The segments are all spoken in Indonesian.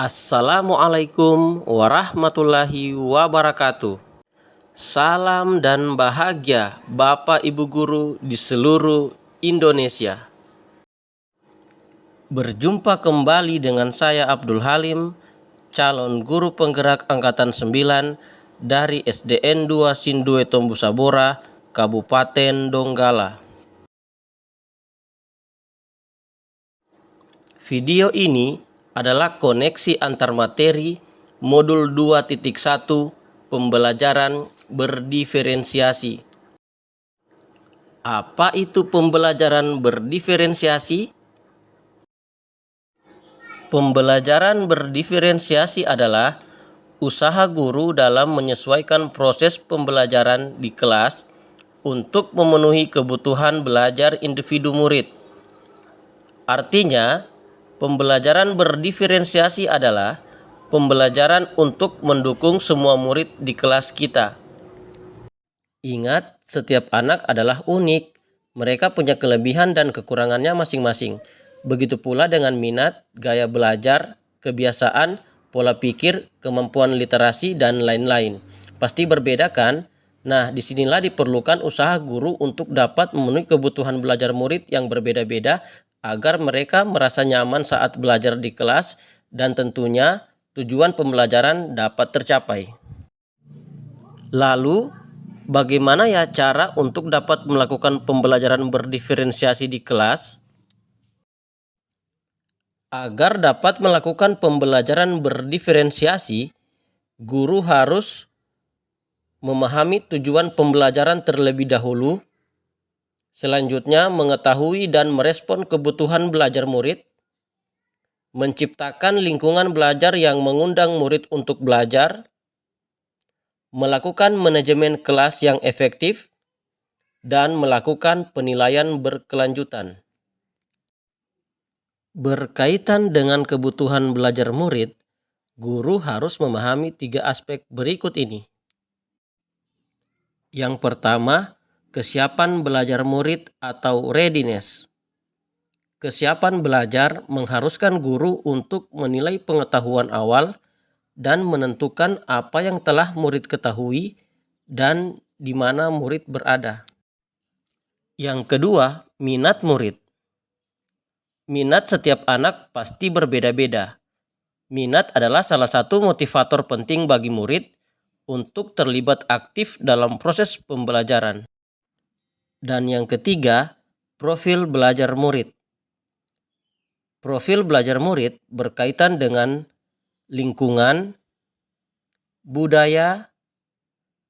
Assalamualaikum warahmatullahi wabarakatuh. Salam dan bahagia Bapak Ibu Guru di seluruh Indonesia. Berjumpa kembali dengan saya Abdul Halim, calon guru penggerak Angkatan 9 dari SDN 2 Sindue Tombusabora, Kabupaten Donggala. Video ini adalah koneksi antar materi modul 2.1 pembelajaran berdiferensiasi. Apa itu pembelajaran berdiferensiasi? Pembelajaran berdiferensiasi adalah usaha guru dalam menyesuaikan proses pembelajaran di kelas untuk memenuhi kebutuhan belajar individu murid. Artinya, pembelajaran berdiferensiasi adalah pembelajaran untuk mendukung semua murid di kelas kita. Ingat, setiap anak adalah unik. Mereka punya kelebihan dan kekurangannya masing-masing. Begitu pula dengan minat, gaya belajar, kebiasaan, pola pikir, kemampuan literasi, dan lain-lain. Pasti berbeda kan? Nah, disinilah diperlukan usaha guru untuk dapat memenuhi kebutuhan belajar murid yang berbeda-beda agar mereka merasa nyaman saat belajar di kelas dan tentunya tujuan pembelajaran dapat tercapai. Lalu, bagaimana ya cara untuk dapat melakukan pembelajaran berdiferensiasi di kelas? Agar dapat melakukan pembelajaran berdiferensiasi, guru harus memahami tujuan pembelajaran terlebih dahulu, selanjutnya mengetahui dan merespon kebutuhan belajar murid, menciptakan lingkungan belajar yang mengundang murid untuk belajar, melakukan manajemen kelas yang efektif, dan melakukan penilaian berkelanjutan. Berkaitan dengan kebutuhan belajar murid, guru harus memahami 3 aspek berikut ini. Yang pertama, kesiapan belajar murid atau readiness. Kesiapan belajar mengharuskan guru untuk menilai pengetahuan awal dan menentukan apa yang telah murid ketahui dan di mana murid berada. Yang kedua, minat murid. Minat setiap anak pasti berbeda-beda. Minat adalah salah satu motivator penting bagi murid untuk terlibat aktif dalam proses pembelajaran. Dan yang ketiga, profil belajar murid. Profil belajar murid berkaitan dengan lingkungan, budaya,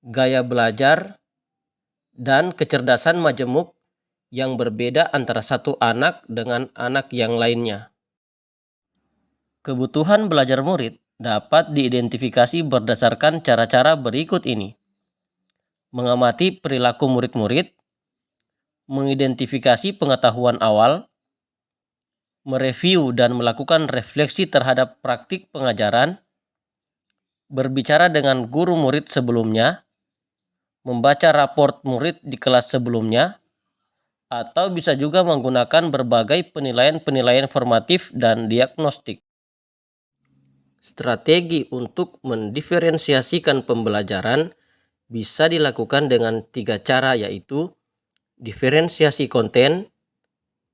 gaya belajar, dan kecerdasan majemuk yang berbeda antara satu anak dengan anak yang lainnya. Kebutuhan belajar murid dapat diidentifikasi berdasarkan cara-cara berikut ini. Mengamati perilaku murid-murid, mengidentifikasi pengetahuan awal, mereview dan melakukan refleksi terhadap praktik pengajaran, berbicara dengan guru murid sebelumnya, membaca raport murid di kelas sebelumnya, atau bisa juga menggunakan berbagai penilaian-penilaian formatif dan diagnostik. Strategi untuk mendiferensiasikan pembelajaran bisa dilakukan dengan 3 cara, yaitu diferensiasi konten,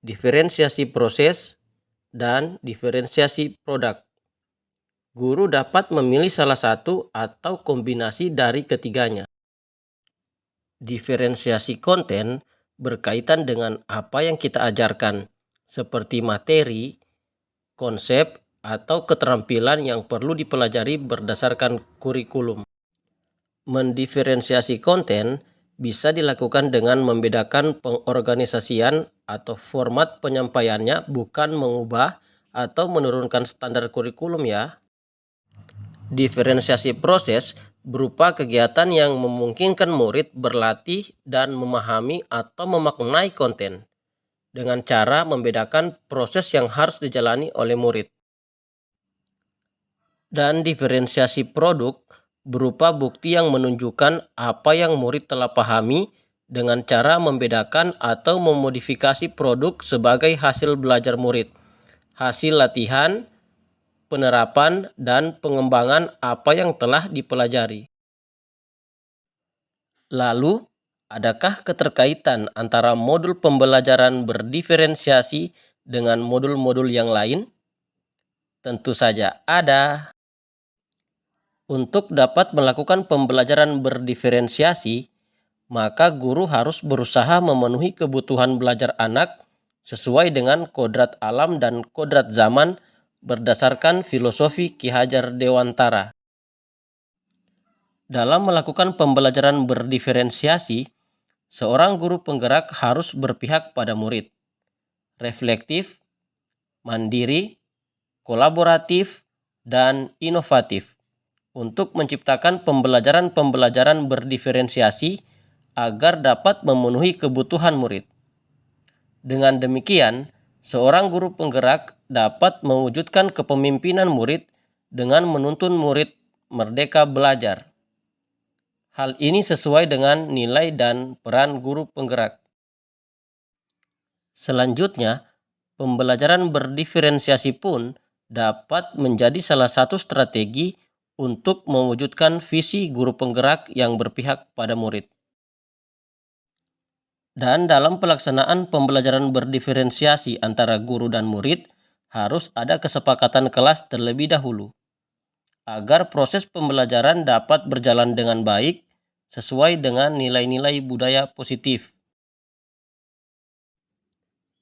diferensiasi proses, dan diferensiasi produk. Guru dapat memilih salah satu atau kombinasi dari ketiganya. Diferensiasi konten berkaitan dengan apa yang kita ajarkan, seperti materi, konsep, atau keterampilan yang perlu dipelajari berdasarkan kurikulum. Mendiferensiasi konten bisa dilakukan dengan membedakan pengorganisasian atau format penyampaiannya, bukan mengubah atau menurunkan standar kurikulum ya. Diferensiasi proses berupa kegiatan yang memungkinkan murid berlatih dan memahami atau memaknai konten dengan cara membedakan proses yang harus dijalani oleh murid. Dan diferensiasi produk berupa bukti yang menunjukkan apa yang murid telah pahami dengan cara membedakan atau memodifikasi produk sebagai hasil belajar murid, hasil latihan, penerapan, dan pengembangan apa yang telah dipelajari. Lalu, adakah keterkaitan antara modul pembelajaran berdiferensiasi dengan modul-modul yang lain? Tentu saja ada. Untuk dapat melakukan pembelajaran berdiferensiasi, maka guru harus berusaha memenuhi kebutuhan belajar anak sesuai dengan kodrat alam dan kodrat zaman berdasarkan filosofi Ki Hajar Dewantara. Dalam melakukan pembelajaran berdiferensiasi, seorang guru penggerak harus berpihak pada murid, reflektif, mandiri, kolaboratif, dan inovatif untuk menciptakan pembelajaran-pembelajaran berdiferensiasi agar dapat memenuhi kebutuhan murid. Dengan demikian, seorang guru penggerak dapat mewujudkan kepemimpinan murid dengan menuntun murid merdeka belajar. Hal ini sesuai dengan nilai dan peran guru penggerak. Selanjutnya, pembelajaran berdiferensiasi pun dapat menjadi salah satu strategi untuk mewujudkan visi guru penggerak yang berpihak pada murid. Dan dalam pelaksanaan pembelajaran berdiferensiasi antara guru dan murid, harus ada kesepakatan kelas terlebih dahulu, agar proses pembelajaran dapat berjalan dengan baik sesuai dengan nilai-nilai budaya positif.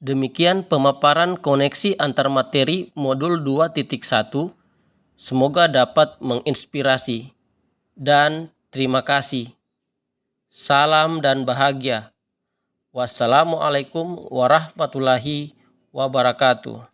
Demikian pemaparan koneksi antar materi modul 2.1. Semoga dapat menginspirasi. Dan terima kasih. Salam dan bahagia. Wassalamualaikum warahmatullahi wabarakatuh.